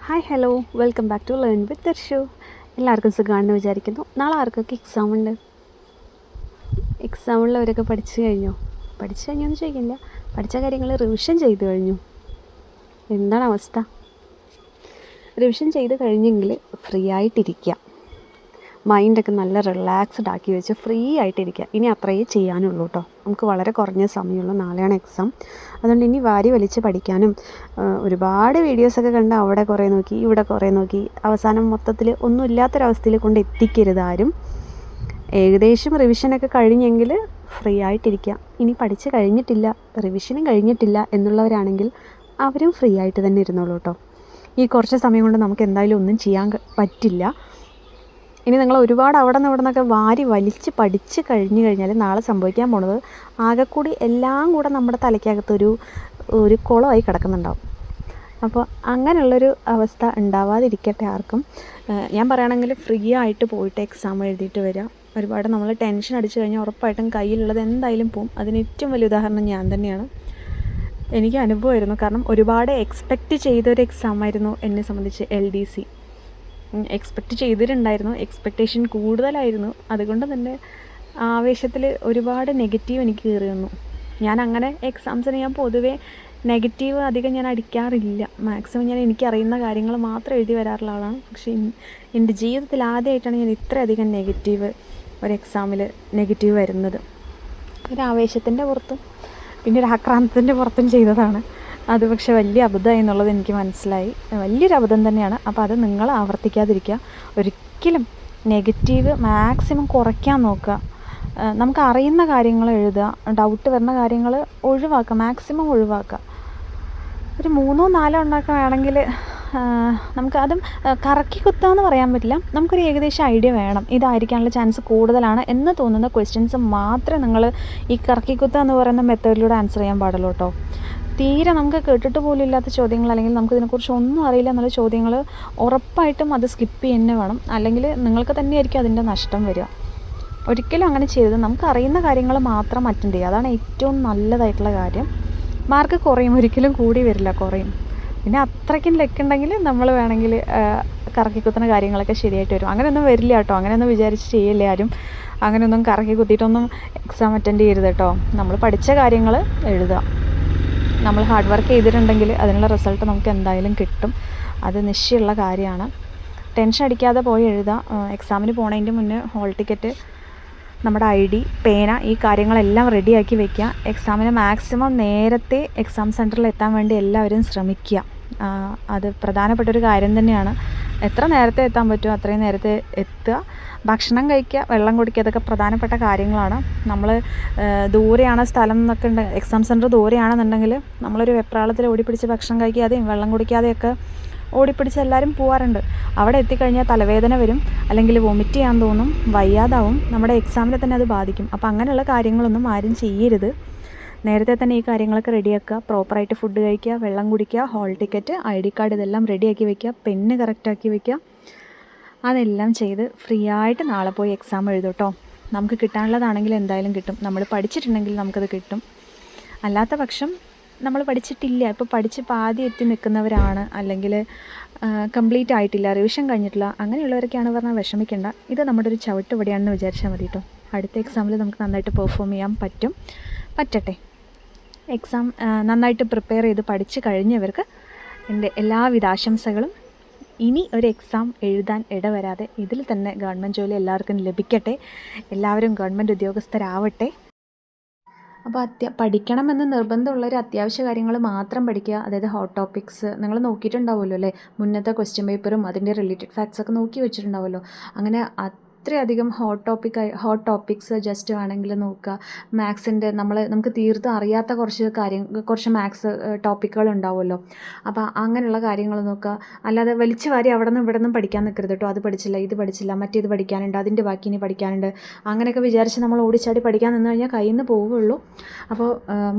Hi hello welcome back to learn with Darshu. എല്ലാവർക്കും സുഖമാണെന്ന് വിചാരിക്കുന്നു. നാളെ ആർക്കൊക്കെ എക്സാം ഉണ്ട്? എക്സാമുള്ളവരൊക്കെ പഠിച്ചു കഴിഞ്ഞോ എന്ന് ചോദിക്കില്ല, പഠിച്ച കാര്യങ്ങൾ റിവിഷൻ ചെയ്ത് കഴിഞ്ഞു. എന്താണ് അവസ്ഥ? റിവിഷൻ ചെയ്ത് കഴിഞ്ഞെങ്കിൽ ഫ്രീ ആയിട്ടിരിക്കുക, മൈൻഡൊക്കെ നല്ല റിലാക്സ്ഡ് ആക്കി വെച്ച് ഫ്രീ ആയിട്ടിരിക്കുക. ഇനി അത്രയേ ചെയ്യാനുള്ളൂ കേട്ടോ. നമുക്ക് വളരെ കുറഞ്ഞ സമയമുള്ളൂ, നാളെയാണ് എക്സാം. അതുകൊണ്ട് ഇനി വാരി വലിച്ച് പഠിക്കാനും ഒരുപാട് വീഡിയോസൊക്കെ കണ്ട് അവിടെ കുറേ നോക്കി ഇവിടെ കുറേ നോക്കി അവസാനം മൊത്തത്തിൽ ഒന്നുമില്ലാത്തൊരവസ്ഥയിൽ കൊണ്ട് എത്തിക്കരുത് ആരും. ഏകദേശം റിവിഷനൊക്കെ കഴിഞ്ഞെങ്കിൽ ഫ്രീ ആയിട്ടിരിക്കുക. ഇനി പഠിച്ച് കഴിഞ്ഞിട്ടില്ല, റിവിഷനും കഴിഞ്ഞിട്ടില്ല എന്നുള്ളവരാണെങ്കിൽ അവരും ഫ്രീ ആയിട്ട് തന്നെ ഇരുന്നോളൂ കേട്ടോ. ഈ കുറച്ച് സമയം കൊണ്ട് നമുക്ക് എന്തായാലും ഒന്നും ചെയ്യാൻ പറ്റില്ല. ഇനി നിങ്ങൾ ഒരുപാട് അവിടെ നിന്നൊക്കെ വാരി വലിച്ച് പഠിച്ച് കഴിഞ്ഞ് കഴിഞ്ഞാൽ നാളെ സംഭവിക്കാൻ പോണത് ആകെക്കൂടി എല്ലാം കൂടെ നമ്മുടെ തലയ്ക്കകത്തൊരു കുളമായി കിടക്കുന്നുണ്ടാവും. അപ്പോൾ അങ്ങനെയുള്ളൊരു അവസ്ഥ ഉണ്ടാവാതിരിക്കട്ടെ ആർക്കും. ഞാൻ പറയുകയാണെങ്കിൽ ഫ്രീ ആയിട്ട് പോയിട്ട് എക്സാം എഴുതിയിട്ട് വരിക. ഒരുപാട് നമ്മൾ ടെൻഷൻ അടിച്ചു കഴിഞ്ഞാൽ ഉറപ്പായിട്ടും കയ്യിലുള്ളത് എന്തായാലും പോവും. അതിന് ഏറ്റവും വലിയ ഉദാഹരണം ഞാൻ തന്നെയാണ്. എനിക്ക് അനുഭവമായിരുന്നു. കാരണം ഒരുപാട് എക്സ്പെക്റ്റ് ചെയ്തൊരു എക്സാമായിരുന്നു എന്നെ സംബന്ധിച്ച് LDC. എക്സ്പെക്റ്റ് ചെയ്തിട്ടുണ്ടായിരുന്നു, എക്സ്പെക്റ്റേഷൻ കൂടുതലായിരുന്നു. അതുകൊണ്ട് തന്നെ ആവേശത്തിൽ ഒരുപാട് നെഗറ്റീവ് എനിക്ക് കയറി വന്നു. ഞാൻ അങ്ങനെ എക്സാംസിന് ഞാൻ പൊതുവേ നെഗറ്റീവ് അധികം ഞാൻ അടിക്കാറില്ല. മാക്സിമം ഞാൻ എനിക്കറിയുന്ന കാര്യങ്ങൾ മാത്രം എഴുതി വരാറുള്ള ആളാണ്. പക്ഷേ എൻ്റെ ജീവിതത്തിൽ ആദ്യമായിട്ടാണ് ഞാൻ ഇത്രയധികം നെഗറ്റീവ് ഒരു എക്സാമിൽ നെഗറ്റീവ് വരുന്നത്. ഒരു ആവേശത്തിൻ്റെ പുറത്തും പിന്നെ ഒരു ആക്രാന്തത്തിൻ്റെ പുറത്തും ചെയ്തതാണ്. അത് പക്ഷേ വലിയ അബദ്ധമായി എന്നുള്ളത് എനിക്ക് മനസ്സിലായി. വലിയൊരു അബദ്ധം തന്നെയാണ്. അപ്പോൾ അത് നിങ്ങൾ ആവർത്തിക്കാതിരിക്കുക. ഒരിക്കലും നെഗറ്റീവ് മാക്സിമം കുറയ്ക്കാൻ നോക്കുക. നമുക്ക് അറിയുന്ന കാര്യങ്ങൾ എഴുതുക, ഡൗട്ട് വരുന്ന കാര്യങ്ങൾ ഒഴിവാക്കുക, മാക്സിമം ഒഴിവാക്കുക. ഒരു 3-4 ഉണ്ടാക്കാൻ വേണമെങ്കിൽ നമുക്ക് അതും കറക്കി കുത്താന്ന് പറയാൻ പറ്റില്ല. നമുക്കൊരു ഏകദേശം ഐഡിയ വേണം, ഇതായിരിക്കാനുള്ള ചാൻസ് കൂടുതലാണ് എന്ന് തോന്നുന്ന ക്വസ്റ്റ്യൻസ് മാത്രമേ നിങ്ങൾ ഈ കറക്കി കുത്തുക എന്ന് പറയുന്ന മെത്തേഡിലൂടെ ആൻസർ ചെയ്യാൻ പാടുള്ളൂ കേട്ടോ. തീരെ നമുക്ക് കേട്ടിട്ട് പോലും ഇല്ലാത്ത ചോദ്യങ്ങൾ, അല്ലെങ്കിൽ നമുക്കിതിനെക്കുറിച്ച് ഒന്നും അറിയില്ല എന്നുള്ള ചോദ്യങ്ങൾ ഉറപ്പായിട്ടും അത് സ്കിപ്പ് ചെയ്യുന്നേ വേണം. അല്ലെങ്കിൽ നിങ്ങൾക്ക് തന്നെയായിരിക്കും അതിൻ്റെ നഷ്ടം വരിക. ഒരിക്കലും അങ്ങനെ ചെയ്തത് നമുക്ക് അറിയുന്ന കാര്യങ്ങൾ മാത്രം അറ്റൻഡ് ചെയ്യുക. അതാണ് ഏറ്റവും നല്ലതായിട്ടുള്ള കാര്യം. മാർക്ക് കുറയും, ഒരിക്കലും കൂടി വരില്ല, കുറയും. പിന്നെ അത്രയ്ക്കും ലക്കുണ്ടെങ്കിൽ നമ്മൾ വേണമെങ്കിൽ കറക്കി കുത്തുന്ന കാര്യങ്ങളൊക്കെ ശരിയായിട്ട് വരും. അങ്ങനെയൊന്നും വരില്ല കേട്ടോ. അങ്ങനെയൊന്നും വിചാരിച്ച് ചെയ്യില്ല ആരും. അങ്ങനെയൊന്നും കറക്കി കുത്തിയിട്ടൊന്നും എക്സാം അറ്റൻഡ് ചെയ്യരുത് കേട്ടോ. നമ്മൾ പഠിച്ച കാര്യങ്ങൾ എഴുതുക. നമ്മൾ ഹാർഡ് വർക്ക് ചെയ്തിട്ടുണ്ടെങ്കിൽ അതിനുള്ള റിസൾട്ട് നമുക്ക് എന്തായാലും കിട്ടും. അത് നിശ്ചയമുള്ള കാര്യമാണ്. ടെൻഷൻ അടിക്കാതെ പോയി എഴുതുക. എക്സാമിന് പോണതിൻ്റെ മുന്നേ ഹോൾ ടിക്കറ്റ്, നമ്മുടെ ID, പേന, ഈ കാര്യങ്ങളെല്ലാം റെഡിയാക്കി വെക്കുക. എക്സാമിന് മാക്സിമം നേരത്തെ എക്സാം സെൻറ്ററിൽ എത്താൻ വേണ്ടി എല്ലാവരും ശ്രമിക്കുക. അത് പ്രധാനപ്പെട്ടൊരു കാര്യം തന്നെയാണ്. എത്ര നേരത്തെ എത്താൻ പറ്റുമോ അത്രയും നേരത്തെ എത്തുക. ഭക്ഷണം കഴിക്കുക, വെള്ളം കുടിക്കുക, അതൊക്കെ പ്രധാനപ്പെട്ട കാര്യങ്ങളാണ്. നമ്മൾ ദൂരെയാണ് സ്ഥലം എന്നൊക്കെ ഉണ്ട്, എക്സാം സെൻറ്റർ ദൂരെയാണെന്നുണ്ടെങ്കിൽ നമ്മളൊരു വെപ്രാളത്തിൽ ഓടിപ്പിടിച്ച് ഭക്ഷണം കഴിക്കാതെയും വെള്ളം കുടിക്കാതെയൊക്കെ ഓടിപ്പിടിച്ച് എല്ലാവരും പോകാറുണ്ട്. അവിടെ എത്തിക്കഴിഞ്ഞാൽ തലവേദന വരും, അല്ലെങ്കിൽ വൊമിറ്റ് ചെയ്യാൻ തോന്നും, വയ്യാതാവും. നമ്മുടെ എക്സാമിനെ തന്നെ അത് ബാധിക്കും. അപ്പോൾ അങ്ങനെയുള്ള കാര്യങ്ങളൊന്നും ആരും ചെയ്യരുത്. നേരത്തെ തന്നെ ഈ കാര്യങ്ങളൊക്കെ റെഡിയാക്കുക. പ്രോപ്പറായിട്ട് ഫുഡ് കഴിക്കുക, വെള്ളം കുടിക്കുക, ഹോൾ ടിക്കറ്റ്, ID കാർഡ്, ഇതെല്ലാം റെഡിയാക്കി വയ്ക്കുക. പെന്ന് കറക്റ്റാക്കി വയ്ക്കുക. അതെല്ലാം ചെയ്ത് ഫ്രീ ആയിട്ട് നാളെ പോയി എക്സാം എഴുതും കേട്ടോ. നമുക്ക് കിട്ടാനുള്ളതാണെങ്കിൽ എന്തായാലും കിട്ടും. നമ്മൾ പഠിച്ചിട്ടുണ്ടെങ്കിൽ നമുക്കത് കിട്ടും. അല്ലാത്ത പക്ഷം നമ്മൾ പഠിച്ചിട്ടില്ല, ഇപ്പോൾ പഠിച്ച് പാതി എത്തി നിൽക്കുന്നവരാണ്, അല്ലെങ്കിൽ കംപ്ലീറ്റ് ആയിട്ടില്ല, റിവിഷൻ കഴിഞ്ഞിട്ടില്ല, അങ്ങനെയുള്ളവരൊക്കെയാണ് പറഞ്ഞാൽ വിഷമിക്കേണ്ട. ഇത് നമ്മുടെ ഒരു ചവിട്ടുപടിയാണെന്ന് വിചാരിച്ചാൽ മതി കേട്ടോ. അടുത്ത എക്സാമിൽ നമുക്ക് നന്നായിട്ട് പെർഫോം ചെയ്യാൻ പറ്റട്ടെ. എക്സാം നന്നായിട്ട് പ്രിപ്പയർ ചെയ്ത് പഠിച്ച് കഴിഞ്ഞവർക്ക് എൻ്റെ എല്ലാവിധ ആശംസകളും. ഇനി ഒരു എക്സാം എഴുതാൻ ഇടവരാതെ ഇതിൽ തന്നെ ഗവൺമെൻറ് ജോലി എല്ലാവർക്കും ലഭിക്കട്ടെ. എല്ലാവരും ഗവൺമെൻറ് ഉദ്യോഗസ്ഥരാവട്ടെ. അപ്പോൾ പഠിക്കണമെന്ന് നിർബന്ധമുള്ളൊരു അത്യാവശ്യ കാര്യങ്ങൾ മാത്രം പഠിക്കുക. അതായത് ഹോട്ട് ടോപ്പിക്സ് നിങ്ങൾ നോക്കിയിട്ടുണ്ടാവുമല്ലോ അല്ലേ. മുന്നത്തെ ക്വസ്റ്റ്യൻ പേപ്പറും അതിൻ്റെ റിലേറ്റഡ് ഫാക്ട്സ് ഒക്കെ നോക്കി വെച്ചിട്ടുണ്ടാവുമല്ലോ. അങ്ങനെ അത്രയധികം ഹോട്ട് ടോപ്പിക്സ് ജസ്റ്റ് വേണമെങ്കിൽ നോക്കുക. മാത്സിൻ്റെ നമുക്ക് തീർത്തും അറിയാത്ത കുറച്ച് മാത്സ് ടോപ്പിക്കുകൾ ഉണ്ടാവുമല്ലോ. അപ്പോൾ അങ്ങനെയുള്ള കാര്യങ്ങൾ നോക്കുക. അല്ലാതെ വലിച്ചു വാരി അവിടെ നിന്നും ഇവിടെ നിന്നും പഠിക്കാൻ നിൽക്കരുത് കേട്ടോ. അത് പഠിച്ചില്ല, ഇത് പഠിച്ചില്ല, മറ്റേത് പഠിക്കാനുണ്ട്, അതിൻ്റെ ബാക്കി ഇനി പഠിക്കാനുണ്ട്, അങ്ങനെയൊക്കെ വിചാരിച്ച് നമ്മൾ ഓടിച്ചാടി പഠിക്കാൻ നിന്ന് കഴിഞ്ഞാൽ കയ്യിൽ നിന്ന് പോവുള്ളൂ. അപ്പോൾ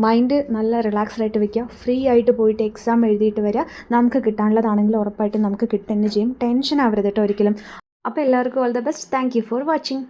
മൈൻഡ് നല്ല റിലാക്സ്ഡായിട്ട് വയ്ക്കുക. ഫ്രീ ആയിട്ട് പോയിട്ട് എക്സാം എഴുതിയിട്ട് വരിക. നമുക്ക് കിട്ടാനുള്ളതാണെങ്കിൽ ഉറപ്പായിട്ടും നമുക്ക് കിട്ടുക തന്നെ ചെയ്യും. ടെൻഷൻ ആവരുത് കേട്ടോ ഒരിക്കലും. അപ്പോൾ എല്ലാവർക്കും all the best. Thank you for watching.